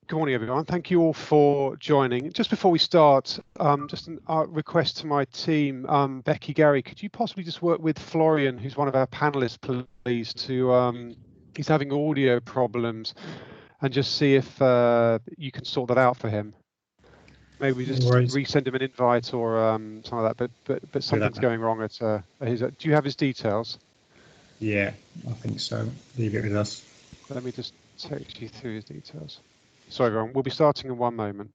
Good morning, everyone. Thank you all for joining. Just before we start, just a request to my team. Becky, Gary, could you possibly just work with Florian, who's one of our panelists, please, to he's having audio problems, and just see if you can sort that out for him. Maybe we just resend him an invite or something like that. But something's going wrong at his. Do you have his details? Yeah, I think so. Leave it with us. Let me just take you through his details. Sorry, everyone. We'll be starting in one moment.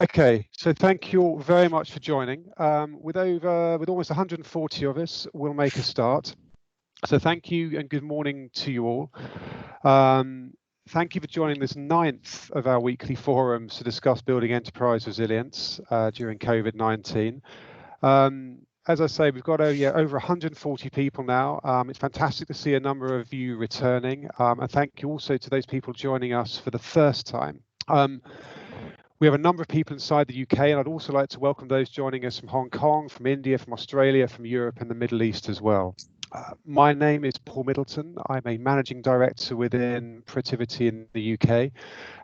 Okay, so thank you all very much for joining. With almost 140 of us, we'll make a start. So thank you and good morning to you all. Thank you for joining this 9th of our weekly forums to discuss building enterprise resilience during COVID-19. As I say, we've got over 140 people now. It's fantastic to see a number of you returning, and thank you also to those people joining us for the first time. We have a number of people inside the UK, and I'd also like to welcome those joining us from Hong Kong, from India, from Australia, from Europe and the Middle East as well. My name is Paul Middleton. I'm a managing director within Protiviti in the UK,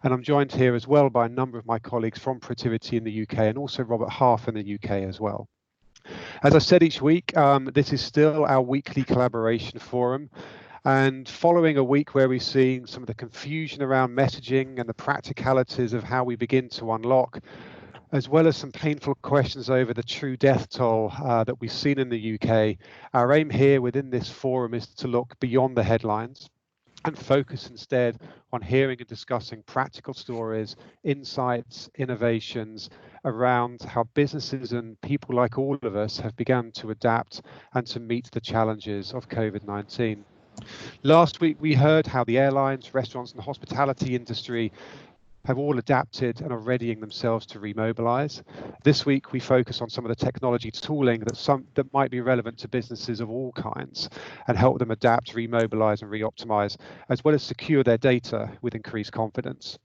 and I'm joined here as well by a number of my colleagues from Protiviti in the UK and also Robert Half in the UK as well. As I said each week, this is still our weekly collaboration forum. And following a week where we've seen some of the confusion around messaging and the practicalities of how we begin to unlock, as well as some painful questions over the true death toll that we've seen in the UK, our aim here within this forum is to look beyond the headlines and focus instead on hearing and discussing practical stories, insights, innovations around how businesses and people like all of us have begun to adapt and to meet the challenges of COVID-19. Last week, we heard how the airlines, restaurants and hospitality industry have all adapted and are readying themselves to remobilize. This week, we focus on some of the technology tooling that might be relevant to businesses of all kinds and help them adapt, remobilize and re-optimize, as well as secure their data with increased confidence.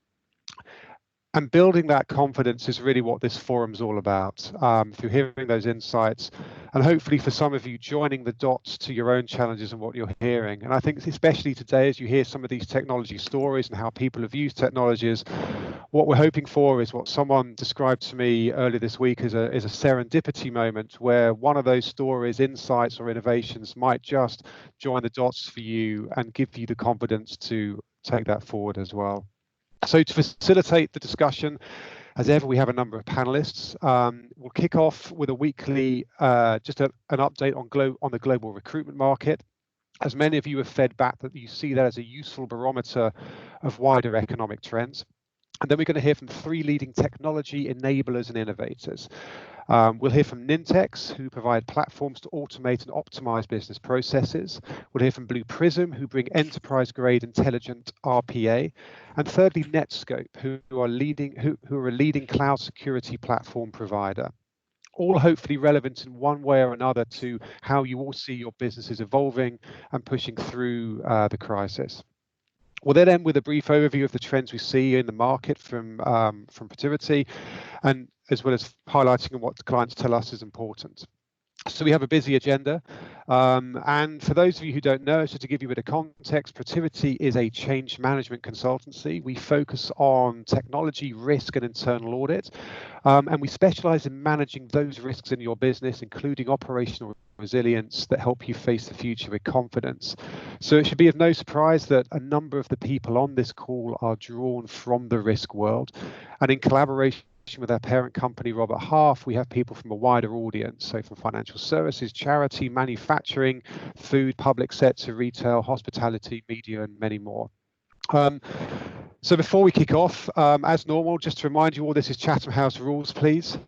And building that confidence is really what this forum is all about, through hearing those insights and hopefully for some of you joining the dots to your own challenges and what you're hearing. And I think especially today, as you hear some of these technology stories and how people have used technologies, what we're hoping for is what someone described to me earlier this week as a serendipity moment where one of those stories, insights or innovations might just join the dots for you and give you the confidence to take that forward as well. So to facilitate the discussion, as ever, we have a number of panelists. We'll kick off with a weekly, just an update on the global recruitment market. As many of you have fed back that you see that as a useful barometer of wider economic trends. And then we're going to hear from 3 leading technology enablers and innovators. We'll hear from Nintex, who provide platforms to automate and optimize business processes. We'll hear from Blue Prism, who bring enterprise-grade intelligent RPA. And thirdly, Netscope, who are a leading cloud security platform provider. All hopefully relevant in one way or another to how you all see your businesses evolving and pushing through the crisis. We'll then end with a brief overview of the trends we see in the market from Protiviti, and as well as highlighting what the clients tell us is important. So we have a busy agenda. And for those of you who don't know, so to give you a bit of context, Protiviti is a change management consultancy. We focus on technology, risk and internal audit. And we specialize in managing those risks in your business, including operational resilience that help you face the future with confidence. So it should be of no surprise that a number of the people on this call are drawn from the risk world. And in collaboration with our parent company, Robert Half, we have people from a wider audience, so from financial services, charity, manufacturing, food, public sector, retail, hospitality, media, and many more. So before we kick off, as normal, just to remind you all, this is Chatham House rules, please.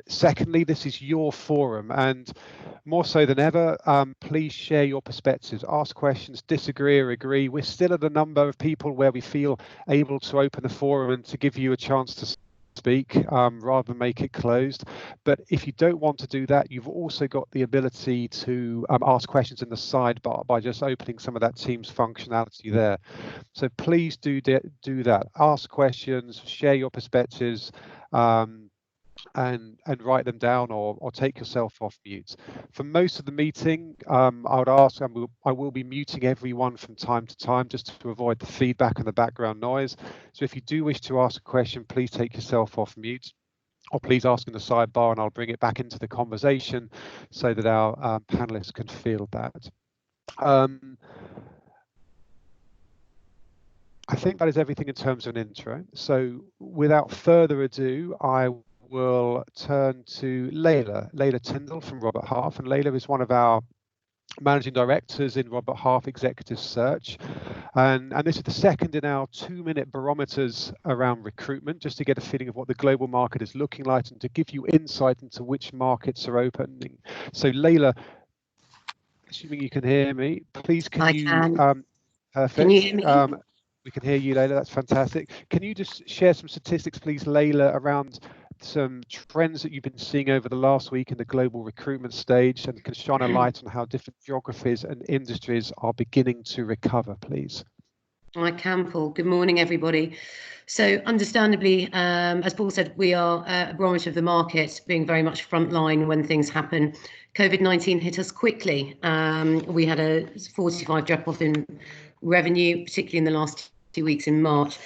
Secondly, this is your forum, and more so than ever, please share your perspectives, ask questions, disagree or agree. We're still at a number of people where we feel able to open the forum and to give you a chance to speak rather than make it closed. But if you don't want to do that, you've also got the ability to ask questions in the sidebar by just opening some of that Teams functionality there. So please do that. Ask questions, share your perspectives, and write them down, or take yourself off mute. For most of the meeting, I would ask, I will be muting everyone from time to time just to avoid the feedback and the background noise. So if you do wish to ask a question, please take yourself off mute, or please ask in the sidebar and I'll bring it back into the conversation so that our panelists can field that. I think that is everything in terms of an intro. So without further ado, I will turn to Layla Tyndall from Robert Half. And Layla is one of our managing directors in Robert Half Executive Search. And this is the second in our 2-minute barometers around recruitment, just to get a feeling of what the global market is looking like and to give you insight into which markets are opening. So Layla, assuming you can hear me, please can you... Perfect. Can you hear me? We can hear you, Layla. That's fantastic. Can you just share some statistics, please, Layla, around some trends that you've been seeing over the last week in the global recruitment stage, and can shine a light on how different geographies and industries are beginning to recover, please? I can, Paul. Good morning, everybody. So understandably, as Paul said, we are a barometer of the market, being very much frontline when things happen. COVID-19 hit us quickly. We had a 45 drop-off in revenue, particularly in the last 2 weeks in March.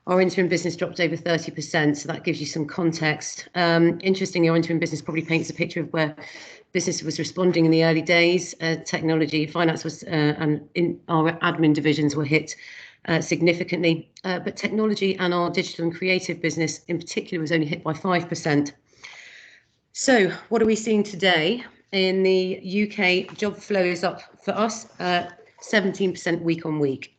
Our interim business dropped over 30%, so that gives you some context. Interestingly, our interim business probably paints a picture of where business was responding in the early days. Technology, finance was, and in our admin divisions were hit significantly, but technology and our digital and creative business in particular was only hit by 5%. So what are we seeing today? In the UK, job flow is up for us 17% week on week.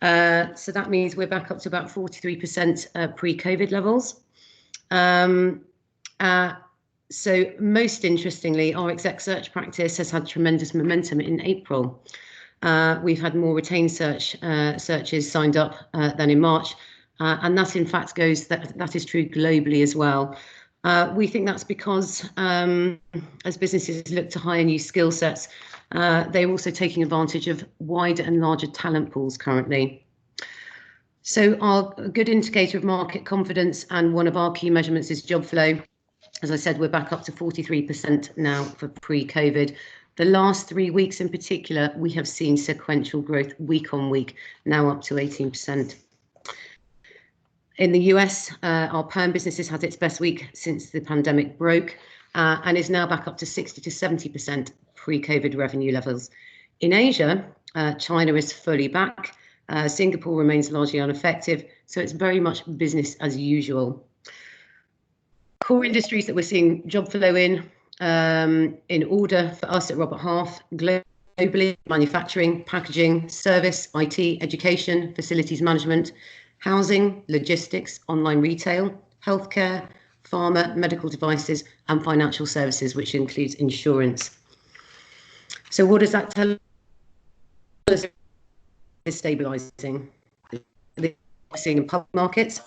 So that means we're back up to about 43% pre-COVID levels. So most interestingly, our exec search practice has had tremendous momentum in April. We've had more retained searches signed up than in March, and that in fact that is true globally as well. We think that's because as businesses look to hire new skill sets, they're also taking advantage of wider and larger talent pools currently. So our good indicator of market confidence, and one of our key measurements, is job flow. As I said, we're back up to 43% now for pre-COVID. The last 3 weeks in particular, we have seen sequential growth week on week, now up to 18%. In the US, our perm business has had its best week since the pandemic broke, and is now back up to 60 to 70% pre-COVID revenue levels. In Asia, China is fully back. Singapore remains largely unaffected, so it's very much business as usual. Core industries that we're seeing job flow in order for us at Robert Half globally: manufacturing, packaging, service, IT, education, facilities management, housing, logistics, online retail, healthcare, pharma, medical devices, and financial services, which includes insurance. So what does that tell us? Is stabilising. We're seeing in public markets,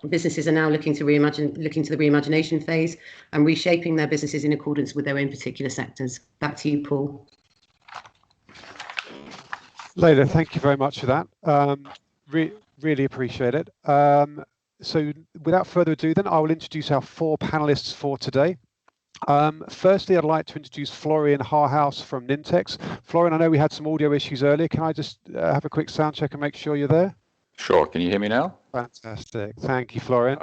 businesses are now looking to the reimagination phase and reshaping their businesses in accordance with their own particular sectors. Back to you, Paul. Layla, thank you very much for that. Really appreciate it. So without further ado, then I will introduce our 4 panelists for today. Firstly, I'd like to introduce Florian Harhaus from Nintex. Florian, I know we had some audio issues earlier. Can I just have a quick sound check and make sure you're there? Sure. Can you hear me now? Fantastic. Thank you, Florian.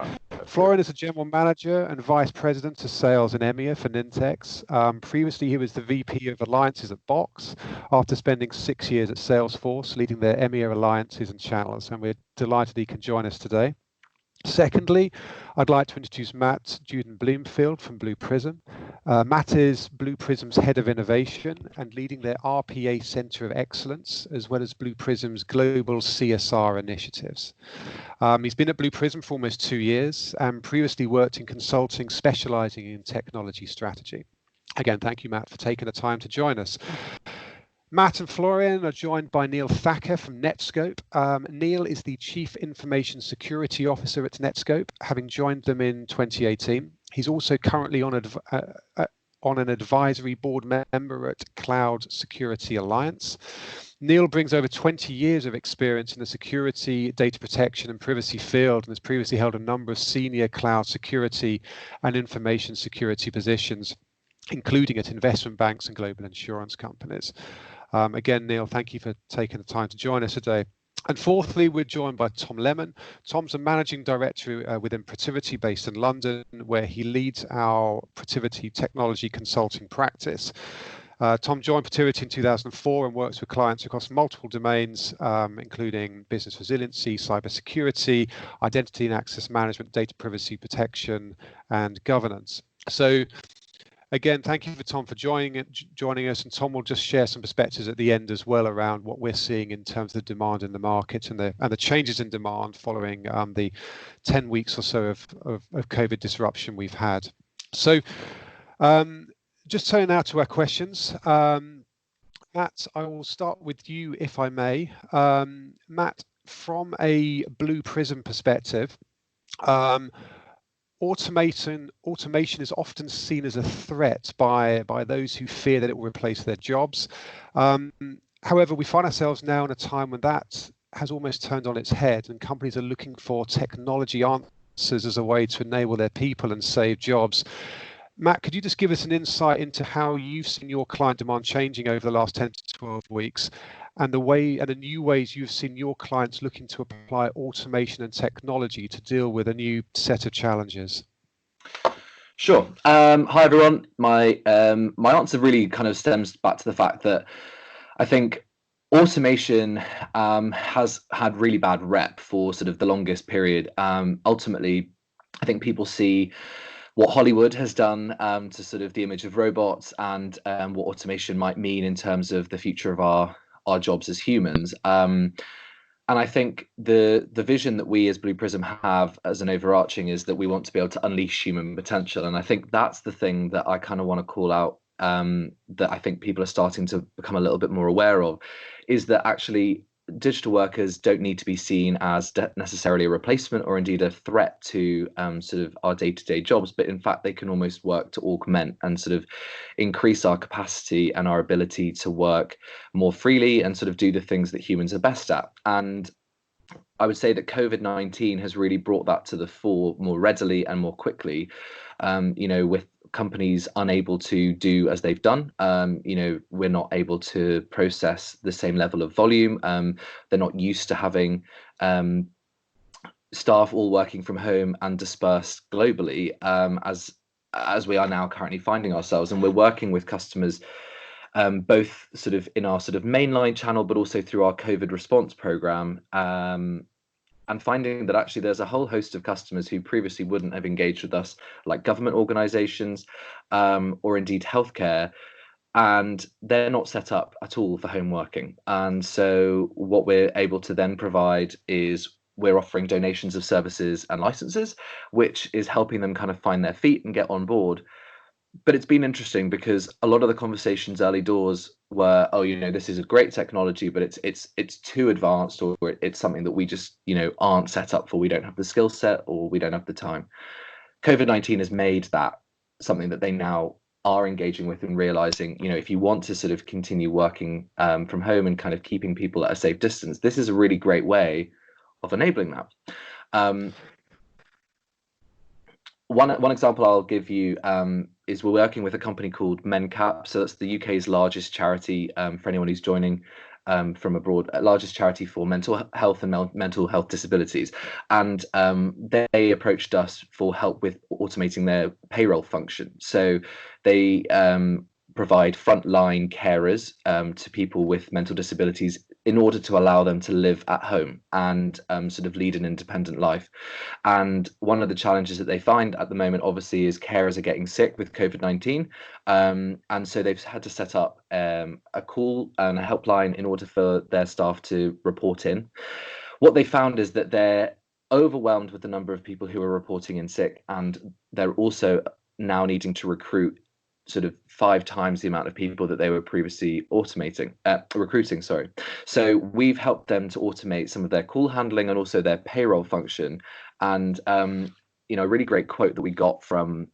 Florian is a general manager and vice president of sales in EMEA for Nintex. Previously, he was the VP of alliances at Box after spending 6 years at Salesforce, leading their EMEA alliances and channels. And we're delighted he can join us today. Secondly, I'd like to introduce Matt Juden-Bloomfield from Blue Prism. Matt is Blue Prism's Head of Innovation and leading their RPA Centre of Excellence, as well as Blue Prism's global CSR initiatives. He's been at Blue Prism for almost 2 years and previously worked in consulting, specialising in technology strategy. Again, thank you, Matt, for taking the time to join us. Matt and Florian are joined by Neil Thacker from Netscope. Neil is the Chief Information Security Officer at Netscope, having joined them in 2018. He's also currently on an advisory board member at Cloud Security Alliance. Neil brings over 20 years of experience in the security, data protection and privacy field, and has previously held a number of senior cloud security and information security positions, including at investment banks and global insurance companies. Again, Neil, thank you for taking the time to join us today. And fourthly, we're joined by Tom Lemon. Tom's a managing director within Protiviti, based in London, where he leads our Protiviti technology consulting practice. Tom joined Protiviti in 2004 and works with clients across multiple domains, including business resiliency, cybersecurity, identity and access management, data privacy protection, and governance. So again, thank you for Tom for joining us, and Tom will just share some perspectives at the end as well around what we're seeing in terms of the demand in the market and the changes in demand following the 10 weeks or so of COVID disruption we've had. So just turning now to our questions. Matt, I will start with you if I may. Matt, from a Blue Prism perspective, automation is often seen as a threat by those who fear that it will replace their jobs. However, we find ourselves now in a time when that has almost turned on its head, and companies are looking for technology answers as a way to enable their people and save jobs. Matt, could you just give us an insight into how you've seen your client demand changing over the last 10 to 12 weeks, and the new ways you've seen your clients looking to apply automation and technology to deal with a new set of challenges? Sure. Hi everyone. My answer really kind of stems back to the fact that I think automation has had really bad rep for sort of the longest period. Ultimately, I think people see what Hollywood has done to sort of the image of robots and what automation might mean in terms of the future of our jobs as humans. And I think the vision that we as Blue Prism have as an overarching is that we want to be able to unleash human potential. And I think that's the thing that I kind of want to call out, that I think people are starting to become a little bit more aware of, is that actually digital workers don't need to be seen as necessarily a replacement or indeed a threat to sort of our day-to-day jobs, but in fact they can almost work to augment and sort of increase our capacity and our ability to work more freely and sort of do the things that humans are best at. And I would say that COVID-19 has really brought that to the fore more readily and more quickly, with companies unable to do as they've done. We're not able to process the same level of volume. They're not used to having staff all working from home and dispersed globally, as we are now currently finding ourselves. And we're working with customers both sort of in our sort of mainline channel, but also through our COVID response program. And finding that actually there's a whole host of customers who previously wouldn't have engaged with us, like government organizations or indeed healthcare, and they're not set up at all for home working. And so what we're able to then provide is we're offering donations of services and licenses, which is helping them kind of find their feet and get on board. But it's been interesting because a lot of the conversations early doors were, oh, this is a great technology, but it's too advanced, or it's something that we just, aren't set up for. We don't have the skill set, or we don't have the time. COVID-19 has made that something that they now are engaging with and realizing, if you want to sort of continue working from home and kind of keeping people at a safe distance, this is a really great way of enabling that. One example I'll give you is we're working with a company called MenCap. So that's the UK's largest charity, for anyone who's joining from abroad, largest charity for mental health and mental health disabilities. And they approached us for help with automating their payroll function. So they provide frontline carers to people with mental disabilities in order to allow them to live at home and sort of lead an independent life. And one of the challenges that they find at the moment, obviously, is carers are getting sick with COVID-19. And so they've had to set up a call and a helpline in order for their staff to report in. What they found is that they're overwhelmed with the number of people who are reporting in sick, and they're also now needing to recruit sort of 5 times the amount of people that they were previously recruiting. Sorry. So we've helped them to automate some of their call handling and also their payroll function. And a really great quote that we got from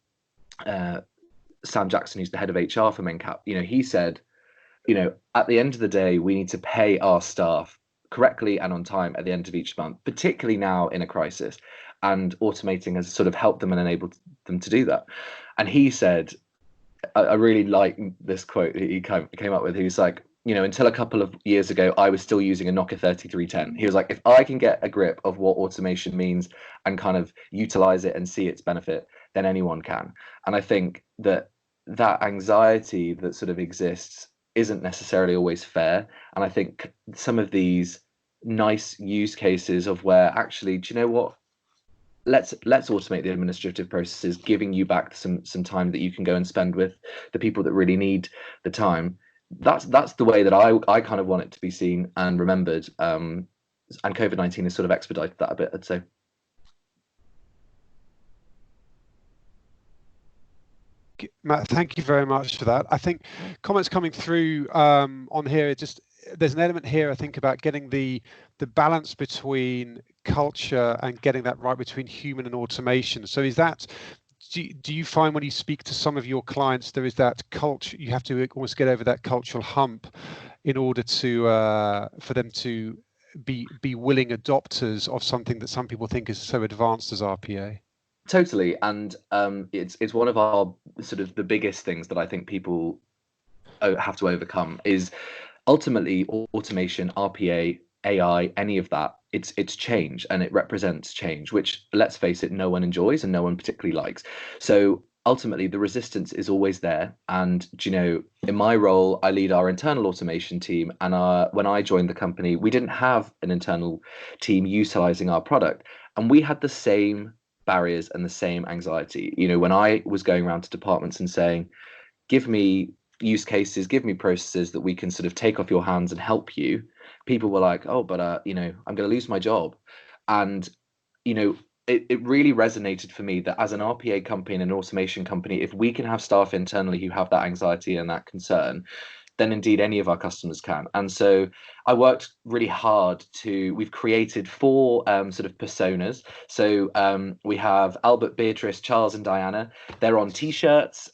Sam Jackson, who's the head of HR for Mencap. He said, at the end of the day, we need to pay our staff correctly and on time at the end of each month, particularly now in a crisis. And automating has sort of helped them and enabled them to do that. And he said, I really like this quote he came up with. He was like, until a couple of years ago, I was still using a Nokia 3310. He was like, if I can get a grip of what automation means and kind of utilize it and see its benefit, then anyone can. And I think that anxiety that sort of exists isn't necessarily always fair. And I think some of these nice use cases of where actually, do you know what? Let's automate the administrative processes, giving you back some time that you can go and spend with the people that really need the time. That's the way that I kind of want it to be seen and remembered. And COVID-19 has sort of expedited that a bit, I'd say. Matt, thank you very much for that. I think comments coming through on here, there's an element here, I think, about getting the balance between culture and getting that right between human and automation. So do you find when you speak to some of your clients, there is that culture, you have to almost get over that cultural hump in order to for them to be willing adopters of something that some people think is so advanced as RPA? Totally. And it's one of our sort of the biggest things that I think people have to overcome is ultimately automation, RPA, AI, any of that. It's change, and it represents change, which, let's face it, no one enjoys and no one particularly likes. So ultimately the resistance is always there. And in my role, I lead our internal automation team, and when I joined the company, we didn't have an internal team utilizing our product, and we had the same barriers and the same anxiety. When I was going around to departments and saying, give me use cases, give me processes that we can sort of take off your hands and help you, people were like, oh, but I'm going to lose my job. And it really resonated for me that as an RPA company and an automation company, if we can have staff internally who have that anxiety and that concern, then indeed any of our customers can. And so I worked really hard we've created 4 sort of personas. So we have Albert, Beatrice, Charles and Diana. They're on t-shirts.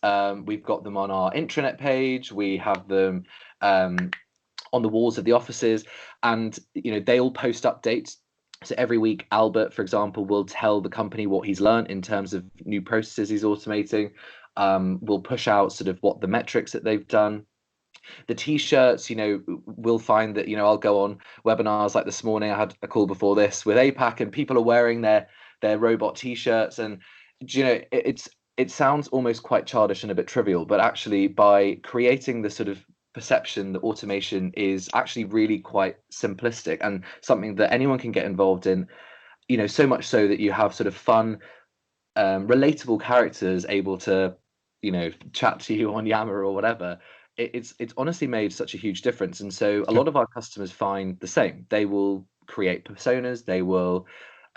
We've got them on our intranet page. We have them on the walls of the offices, and they all post updates. So every week, Albert, for example, will tell the company what he's learned in terms of new processes he's automating. We'll push out sort of what the metrics that they've done. The t-shirts, we'll find that I'll go on webinars like this morning. I had a call before this with APAC, and people are wearing their robot t-shirts, and it sounds almost quite childish and a bit trivial, but actually by creating the sort of perception that automation is actually really quite simplistic and something that anyone can get involved in, so much so that you have sort of fun, relatable characters able to chat to you on Yammer or whatever. It's honestly made such a huge difference. And so a lot of our customers find the same. They will create personas, they will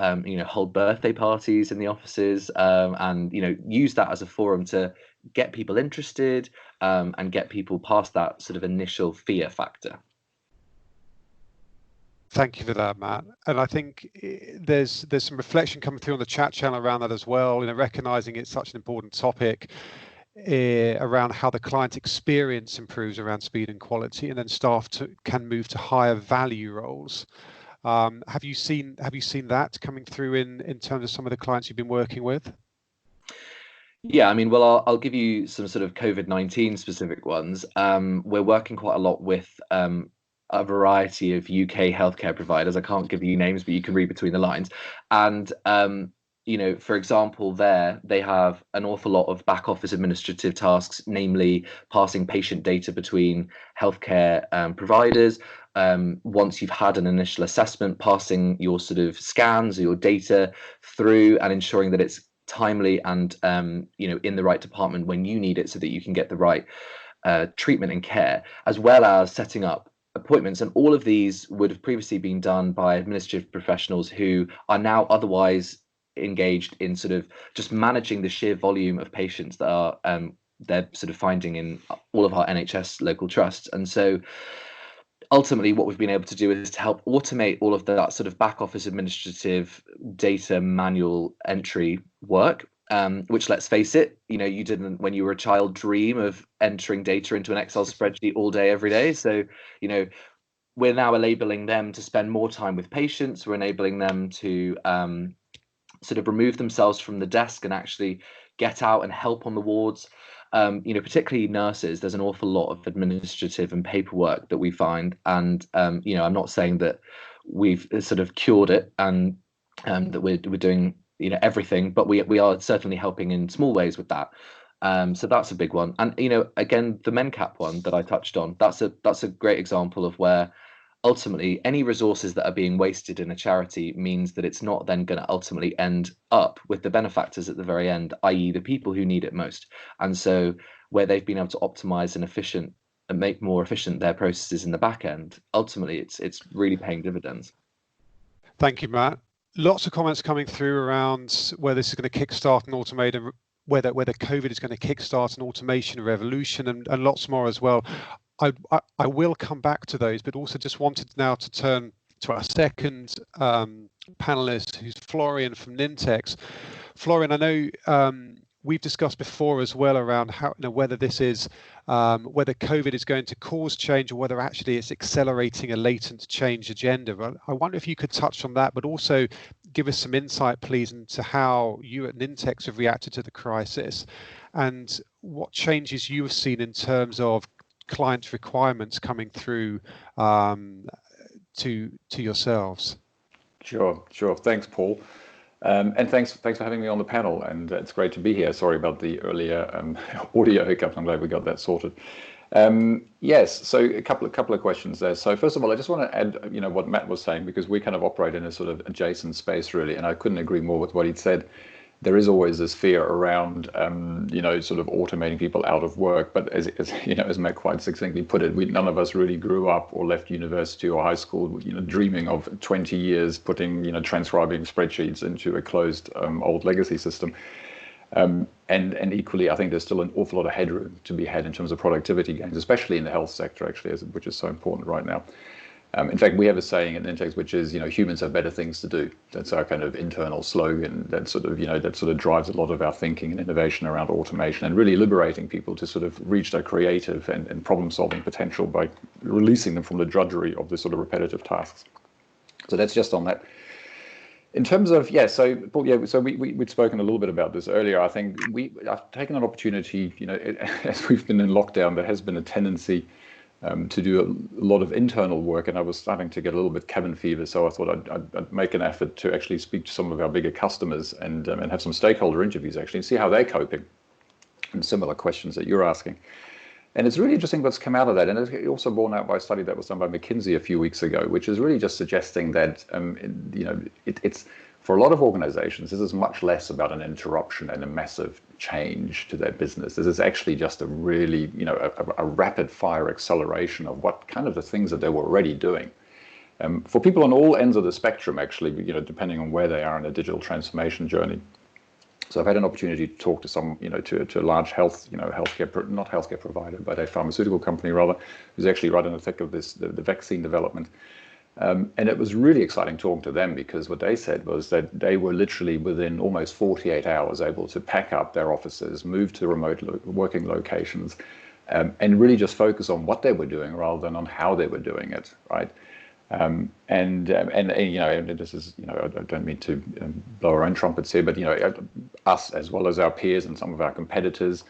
hold birthday parties in the offices, and use that as a forum to get people interested, and get people past that sort of initial fear factor. Thank you for that, Matt. And I think there's some reflection coming through on the chat channel around that as well, recognizing it's such an important topic around how the client experience improves around speed and quality, and then staff can move to higher value roles. Have you seen that coming through in terms of some of the clients you've been working with? Yeah, I mean, well, I'll give you some sort of COVID-19 specific ones. We're working quite a lot with a variety of UK healthcare providers. I can't give you names, but you can read between the lines. And for example, they have an awful lot of back office administrative tasks, namely passing patient data between healthcare providers, once you've had an initial assessment, passing your sort of scans or your data through and ensuring that it's timely and in the right department when you need it, so that you can get the right treatment and care, as well as setting up appointments. And all of these would have previously been done by administrative professionals who are now otherwise engaged in sort of just managing the sheer volume of patients that are they're sort of finding in all of our NHS local trusts. And so ultimately what we've been able to do is to help automate all of that sort of back office administrative data manual entry work, which, let's face it, you didn't, when you were a child, dream of entering data into an Excel spreadsheet all day every day. So we're now enabling them to spend more time with patients. We're enabling them to sort of remove themselves from the desk and actually get out and help on the wards. Particularly nurses, there's an awful lot of administrative and paperwork that we find. And, I'm not saying that we've sort of cured it and that we're doing, everything, but we are certainly helping in small ways with that. So that's a big one. And, again, the MenCap one that I touched on, that's a great example of where ultimately any resources that are being wasted in a charity means that it's not then going to ultimately end up with the benefactors at the very end, i.e. the people who need it most. And so where they've been able to optimize and make more efficient their processes in the back end, ultimately it's really paying dividends. Thank you, Matt. Lots of comments coming through around whether this is going to kickstart and automate, and whether COVID is going to kickstart an automation revolution, and lots more as well. I will come back to those, but also just wanted now to turn to our second panelist, who's Florian from Nintex. Florian, I know we've discussed before as well around how, whether this is whether COVID is going to cause change or whether actually it's accelerating a latent change agenda. But I wonder if you could touch on that, but also give us some insight, please, into how you at Nintex have reacted to the crisis and what changes you have seen in terms of client requirements coming through to yourselves. Sure. Thanks, Paul. And thanks for having me on the panel. And it's great to be here. Sorry about the earlier audio hiccups. I'm glad we got that sorted. Yes. So a couple of questions there. So first of all, I just want to add, what Matt was saying, because we kind of operate in a sort of adjacent space, really, and I couldn't agree more with what he'd said. There is always this fear around, sort of automating people out of work. But as Matt quite succinctly put it, none of us really grew up or left university or high school, dreaming of 20 years putting, transcribing spreadsheets into a closed old legacy system. And equally, I think there's still an awful lot of headroom to be had in terms of productivity gains, especially in the health sector, actually, which is so important right now. In fact, we have a saying at Nintex, which is, humans have better things to do. That's our kind of internal slogan that sort of drives a lot of our thinking and innovation around automation and really liberating people to sort of reach their creative and problem-solving potential by releasing them from the drudgery of the sort of repetitive tasks. So that's just on that. In terms of, so Paul, so we'd spoken a little bit about this earlier. I think I've taken an opportunity, as we've been in lockdown, there has been a tendency to do a lot of internal work, and I was starting to get a little bit cabin fever, so I thought I'd make an effort to actually speak to some of our bigger customers and have some stakeholder interviews actually and see how they're coping, and similar questions that you're asking. And it's really interesting what's come out of that, and it's also borne out by a study that was done by McKinsey a few weeks ago, which is really just suggesting that it's for a lot of organizations, this is much less about an interruption and a massive change to their business. This is actually just a really, a rapid fire acceleration of what kind of the things that they were already doing. For people on all ends of the spectrum, actually, depending on where they are in a digital transformation journey. So I've had an opportunity to talk to some, to a large healthcare, not healthcare provider, but a pharmaceutical company rather, who's actually right in the thick of this, the vaccine development. And it was really exciting talking to them, because what they said was that they were literally within almost 48 hours able to pack up their offices, move to remote working locations, and really just focus on what they were doing rather than on how they were doing it, right? And this is, I don't mean to blow our own trumpets here, but us as well as our peers and some of our competitors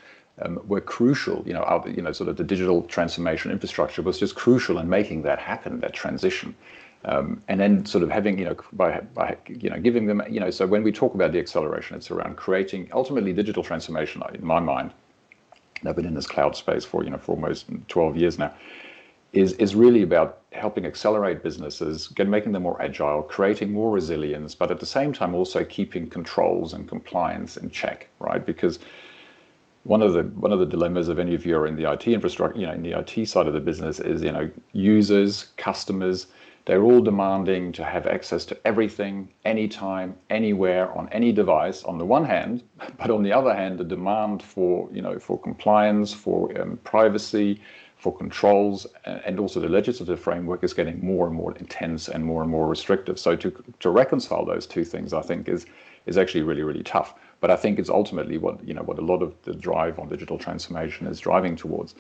were crucial. Sort of the digital transformation infrastructure was just crucial in making that happen, that transition. And then sort of having, by giving them, so when we talk about the acceleration, it's around creating ultimately digital transformation. In my mind, I've been in this cloud space for almost 12 years now. is really about helping accelerate businesses, making them more agile, creating more resilience, but at the same time also keeping controls and compliance in check, right? Because one of the dilemmas of any of you are in the IT infrastructure, in the IT side of the business is, users, customers, they're all demanding to have access to everything, anytime, anywhere, on any device, on the one hand, but on the other hand, the demand for compliance, for privacy, for controls, and also the legislative framework is getting more and more intense and more restrictive. So to reconcile those two things, I think is actually really, really tough. But I think it's ultimately what a lot of the drive on digital transformation is driving towards.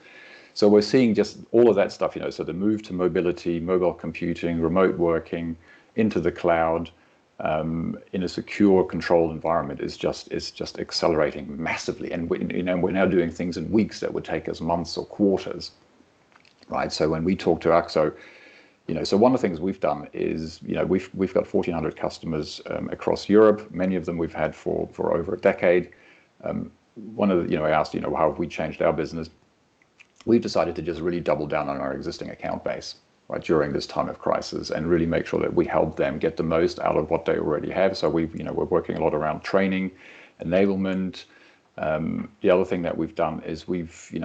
So we're seeing just all of that stuff, so the move to mobility, mobile computing, remote working, into the cloud, in a secure, controlled environment is just accelerating massively. And we're now doing things in weeks that would take us months or quarters, right? So when we talk to AXO, so one of the things we've done is, we've got 1,400 customers across Europe. Many of them we've had for over a decade. One of the, I asked, how have we changed our business? We've decided to just really double down on our existing account base, right, during this time of crisis, and really make sure that we help them get the most out of what they already have. So we're working a lot around training, enablement. The other thing that we've done is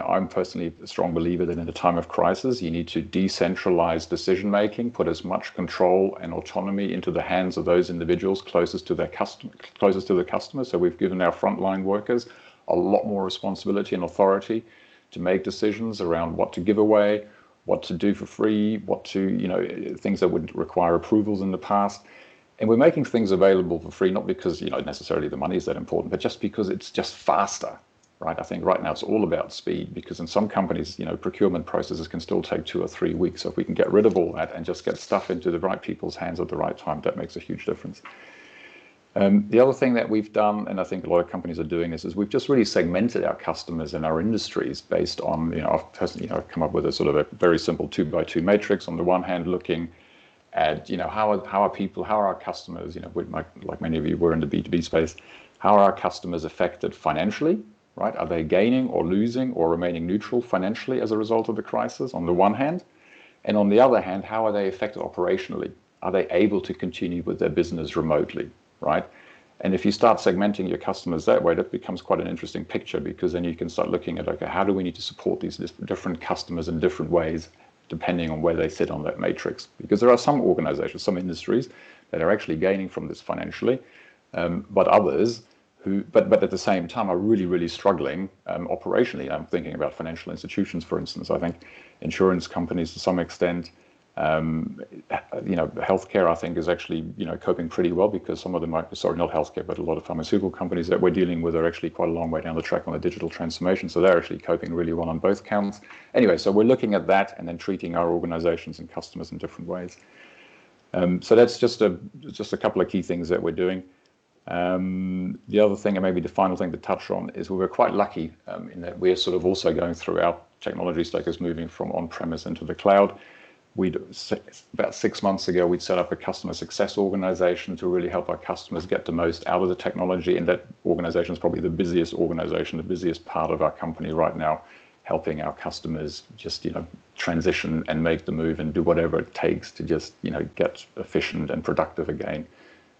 I'm personally a strong believer that in a time of crisis, you need to decentralize decision making, put as much control and autonomy into the hands of those individuals closest to the customer. So we've given our frontline workers a lot more responsibility and authority to make decisions around what to give away, what to do for free, things that would require approvals in the past. And we're making things available for free, not because, necessarily the money is that important, but just because it's just faster, right? I think right now it's all about speed, because in some companies, procurement processes can still take 2 or 3 weeks. So if we can get rid of all that and just get stuff into the right people's hands at the right time, that makes a huge difference. The other thing that we've done, and I think a lot of companies are doing this, is we've just really segmented our customers and our industries based on, I've personally, come up with a sort of a very simple 2x2 matrix. On the one hand, looking at, how are our customers, like many of you were in the B2B space, how are our customers affected financially, right? Are they gaining or losing or remaining neutral financially as a result of the crisis, on the one hand? And on the other hand, how are they affected operationally? Are they able to continue with their business remotely? Right? And if you start segmenting your customers that way, that becomes quite an interesting picture, because then you can start looking at, okay, how do we need to support these different customers in different ways, depending on where they sit on that matrix? Because there are some organizations, some industries that are actually gaining from this financially, but others but at the same time are really, really struggling operationally. I'm thinking about financial institutions, for instance. I think insurance companies to some extent, healthcare, I think, is actually, coping pretty well, because some of them not healthcare, but a lot of pharmaceutical companies that we're dealing with are actually quite a long way down the track on the digital transformation. So they're actually coping really well on both counts. Anyway, so we're looking at that and then treating our organizations and customers in different ways. So that's just a couple of key things that we're doing. The other thing, and maybe the final thing to touch on, is we were quite lucky in that we're sort of also going through our technology stack is moving from on-premise into the cloud. About 6 months ago, we'd set up a customer success organization to really help our customers get the most out of the technology. And that organization is probably the busiest organization, the busiest part of our company right now, helping our customers just, transition and make the move and do whatever it takes to just, get efficient and productive again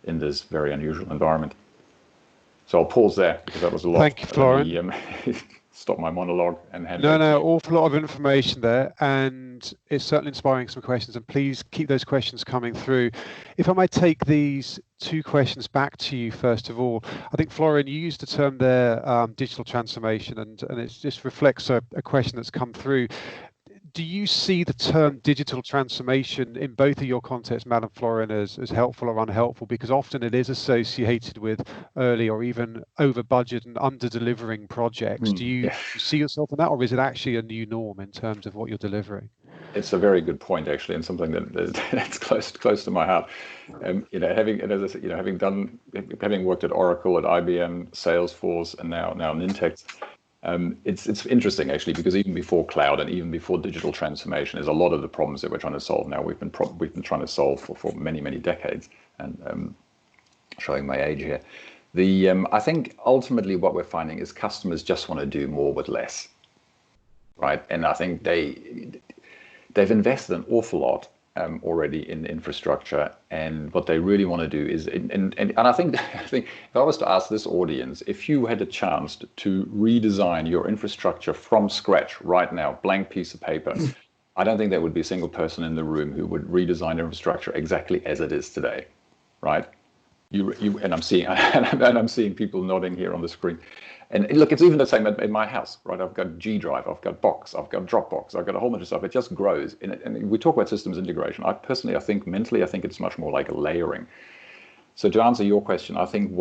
in this very unusual environment. So I'll pause there, because that was a lot. Thank you, Florian. Stop my monologue and hand awful lot of information there, and it's certainly inspiring some questions, and please keep those questions coming through. If I might take these 2 questions back to you, first of all, I think, Florian, you used the term there, digital transformation, and it just reflects a question that's come through. Do you see the term digital transformation in both of your contexts, Matt and Florian, as helpful or unhelpful? Because often it is associated with early or even over budget and under delivering projects. Do you see yourself in that, or is it actually a new norm in terms of what you're delivering? It's a very good point, actually, and something that's close to my heart. Having worked at Oracle, at IBM, Salesforce, and now Nintex, it's interesting, actually, because even before cloud and even before digital transformation, is a lot of the problems that we're trying to solve now we've been trying to solve for many decades. And showing my age here, I think ultimately what we're finding is customers just want to do more with less, right? And I think they've invested an awful lot already in infrastructure, and what they really want to do is, and I think if I was to ask this audience, if you had a chance to redesign your infrastructure from scratch right now, blank piece of paper, I don't think there would be a single person in the room who would redesign infrastructure exactly as it is today, right? And I'm seeing people nodding here on the screen. And look, it's even the same in my house, right? I've got G Drive, I've got Box, I've got Dropbox, I've got a whole bunch of stuff. It just grows. And we talk about systems integration. I think mentally, it's much more like a layering. So to answer your question, I think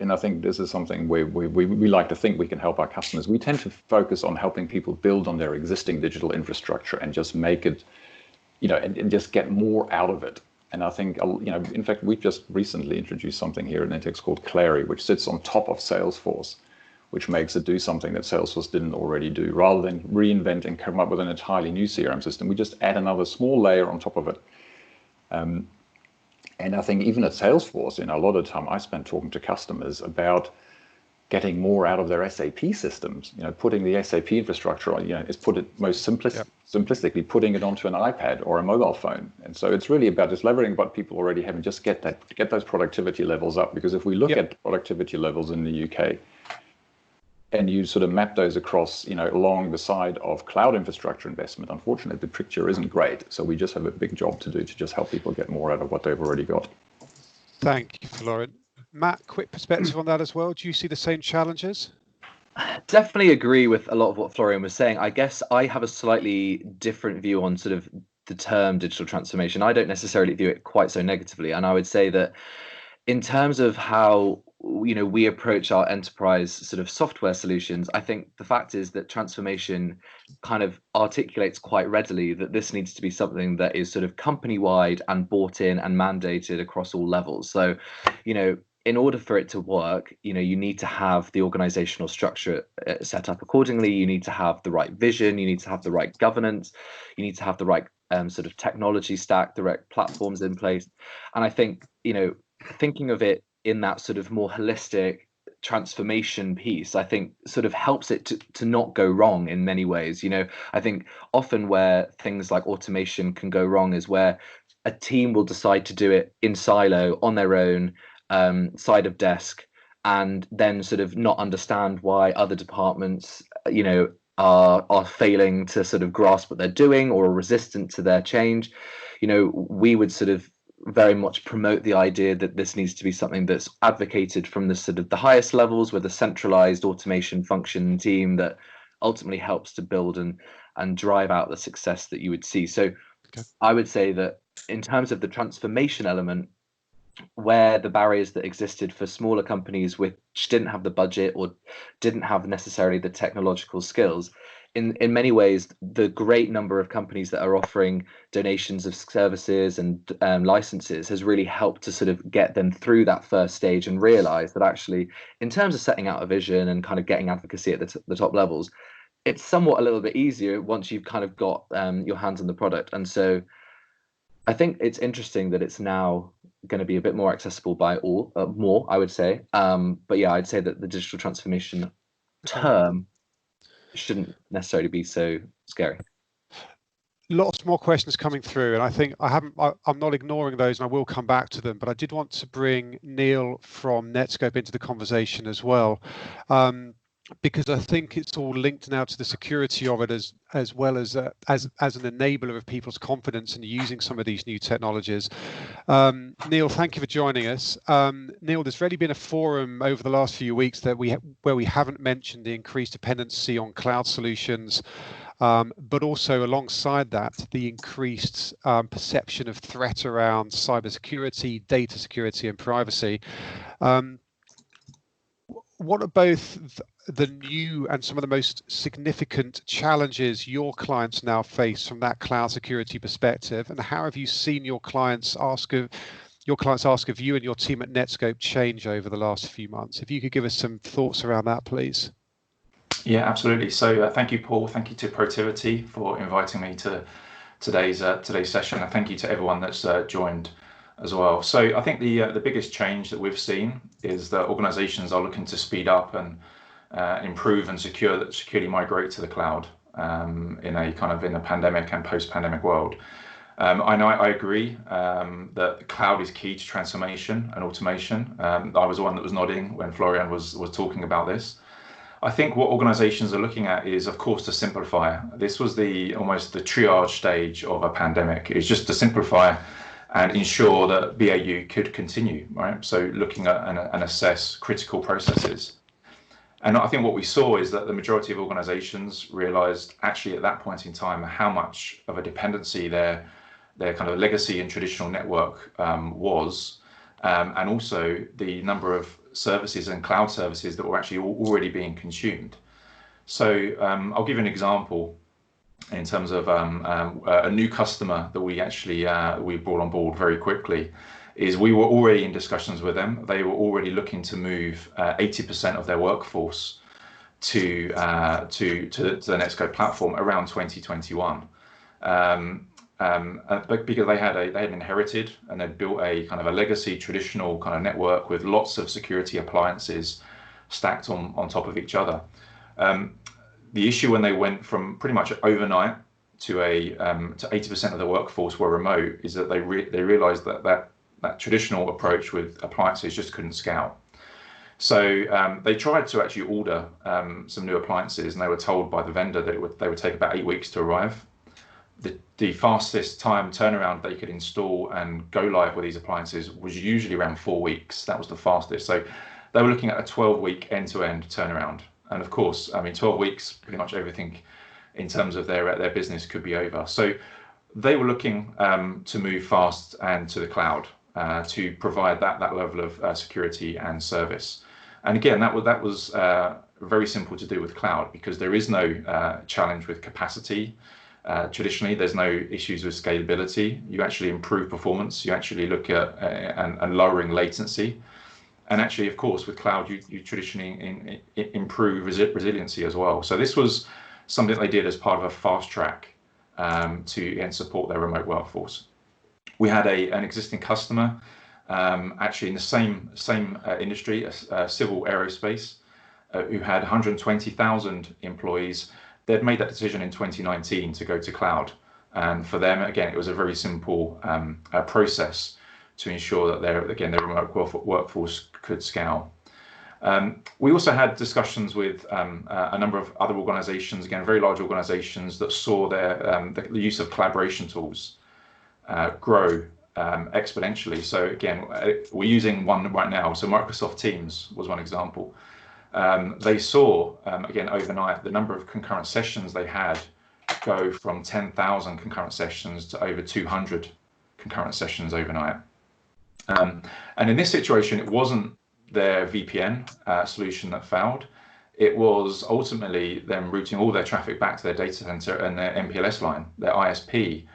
and I think this is something where we like to think we can help our customers. We tend to focus on helping people build on their existing digital infrastructure and just make it, and just get more out of it. And I think, in fact, we've just recently introduced something here at Netex called Clary, which sits on top of Salesforce, which makes it do something that Salesforce didn't already do. Rather than reinvent and come up with an entirely new CRM system, we just add another small layer on top of it. And I think even at Salesforce, a lot of the time I spent talking to customers about getting more out of their SAP systems, putting the SAP infrastructure on, is put it most simplistically, putting it onto an iPad or a mobile phone. And so it's really about just leveraging what people already have and just get those productivity levels up. Because if we look at productivity levels in the UK, and you sort of map those across, along the side of cloud infrastructure investment, unfortunately, the picture isn't great. So we just have a big job to do to just help people get more out of what they've already got. Thank you, Florian. Matt, quick perspective on that as well. Do you see the same challenges? Definitely agree with a lot of what Florian was saying. I guess I have a slightly different view on sort of the term digital transformation. I don't necessarily view it quite so negatively. And I would say that in terms of how we approach our enterprise sort of software solutions, I think the fact is that transformation kind of articulates quite readily that this needs to be something that is sort of company-wide and bought in and mandated across all levels. So, in order for it to work, you need to have the organizational structure set up accordingly. You need to have the right vision. You need to have the right governance. You need to have the right sort of technology stack, the right platforms in place. And I think, thinking of it in that sort of more holistic transformation piece, I think sort of helps it to not go wrong in many ways. I think often where things like automation can go wrong is where a team will decide to do it in silo on their own, side of desk, and then sort of not understand why other departments, are failing to sort of grasp what they're doing or are resistant to their change. We would sort of very much promote the idea that this needs to be something that's advocated from the sort of the highest levels with a centralized automation function team that ultimately helps to build and drive out the success that you would see. So I would say that in terms of the transformation element, where the barriers that existed for smaller companies which didn't have the budget or didn't have necessarily the technological skills, in many ways, the great number of companies that are offering donations of services and licenses has really helped to sort of get them through that first stage and realize that actually, in terms of setting out a vision and kind of getting advocacy at the top levels, it's somewhat a little bit easier once you've kind of got your hands on the product. And so I think it's interesting that it's now going to be a bit more accessible by all, more, I would say. But yeah, I'd say that the digital transformation term shouldn't necessarily be so scary. Lots more questions coming through, and I think I'm not ignoring those, and I will come back to them. But I did want to bring Neil from Netscope into the conversation as well, because I think it's all linked now to the security of it as well as an enabler of people's confidence in using some of these new technologies. Neil, thank you for joining us. Neil, there's really been a forum over the last few weeks that where we haven't mentioned the increased dependency on cloud solutions, but also alongside that, the increased perception of threat around cybersecurity, data security, and privacy. What are both the new and some of the most significant challenges your clients now face from that cloud security perspective, and how have you seen your clients ask of you and your team at Netscope change over the last few months? If you could give us some thoughts around that, please. Yeah, absolutely. So thank you, Paul. Thank you to Protiviti for inviting me to today's session, and thank you to everyone that's joined as well. So I think the biggest change that we've seen is that organizations are looking to speed up and improve and securely migrate to the cloud. in a pandemic and post-pandemic world. I agree that cloud is key to transformation and automation. I was the one that was nodding when Florian was talking about this. I think what organizations are looking at is, of course, to simplify. This was almost the triage stage of a pandemic. It's just to simplify and ensure that BAU could continue, right? So looking at and assess critical processes. And I think what we saw is that the majority of organizations realized actually at that point in time how much of a dependency their kind of legacy and traditional network was, and also the number of services and cloud services that were actually already being consumed. So I'll give you an example in terms of a new customer that we brought on board very quickly. Is we were already in discussions with them. They were already looking to move 80% of their workforce to the Netscope platform around 2021. But because they had inherited and they'd built a kind of a legacy traditional kind of network with lots of security appliances stacked on top of each other. The issue when they went from pretty much overnight to 80% of the workforce were remote is that they realized that traditional approach with appliances just couldn't scale. So they tried to actually order some new appliances, and they were told by the vendor that they would take about 8 weeks to arrive. The fastest time turnaround they could install and go live with these appliances was usually around 4 weeks. That was the fastest. So they were looking at a 12-week end-to-end turnaround. And of course, I mean, 12 weeks, pretty much everything in terms of their business could be over. So they were looking to move fast and to the cloud to provide that level of security and service. And again, that was very simple to do with cloud because there is no challenge with capacity. Traditionally, there's no issues with scalability. You actually improve performance. You actually look at and lowering latency. And actually, of course, with cloud, you traditionally improve resiliency as well. So this was something they did as part of a fast track to support their remote workforce. We had an existing customer, actually in the same industry, civil aerospace, who had 120,000 employees. They'd made that decision in 2019 to go to cloud. And for them, again, it was a very simple process to ensure that their remote workforce could scale. We also had discussions with a number of other organizations, again, very large organizations that saw the use of collaboration tools grow exponentially. So again, we're using one right now. So Microsoft Teams was one example. They saw, again, overnight, the number of concurrent sessions they had go from 10,000 concurrent sessions to over 200 concurrent sessions overnight. And in this situation, it wasn't their VPN solution that failed. It was ultimately them routing all their traffic back to their data center and their MPLS line, their ISP,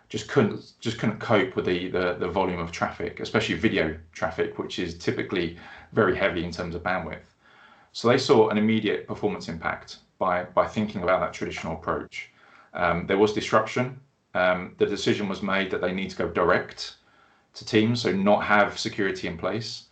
just couldn't cope with the volume of traffic, especially video traffic, which is typically very heavy in terms of bandwidth. So they saw an immediate performance impact by thinking about that traditional approach. There was disruption. The decision was made that they need to go direct to Teams, so not have security in place.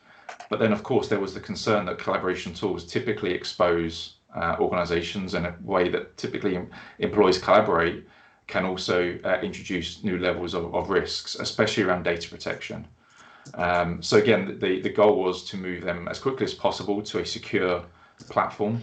But then, of course, there was the concern that collaboration tools typically expose organizations in a way that typically employees collaborate can also introduce new levels of risks, especially around data protection. So again, the goal was to move them as quickly as possible to a secure platform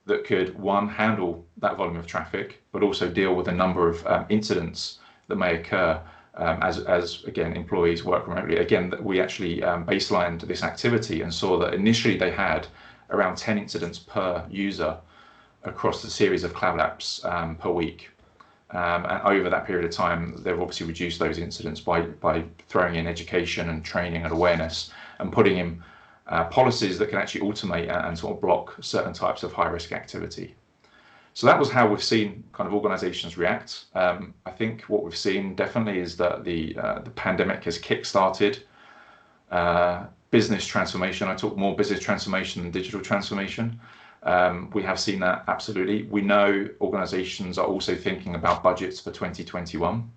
that could, one, handle that volume of traffic, but also deal with a number of incidents that may occur as again, employees work remotely. Again, we actually baselined this activity and saw that initially they had around 10 incidents per user across the series of cloud apps per week. And over that period of time, they've obviously reduced those incidents by throwing in education and training and awareness and putting in policies that can actually automate and sort of block certain types of high-risk activity. So that was how we've seen kind of organizations react. I think what we've seen definitely is that the pandemic has kick-started business transformation. I talk more business transformation than digital transformation. We have seen that, absolutely. We know organizations are also thinking about budgets for 2021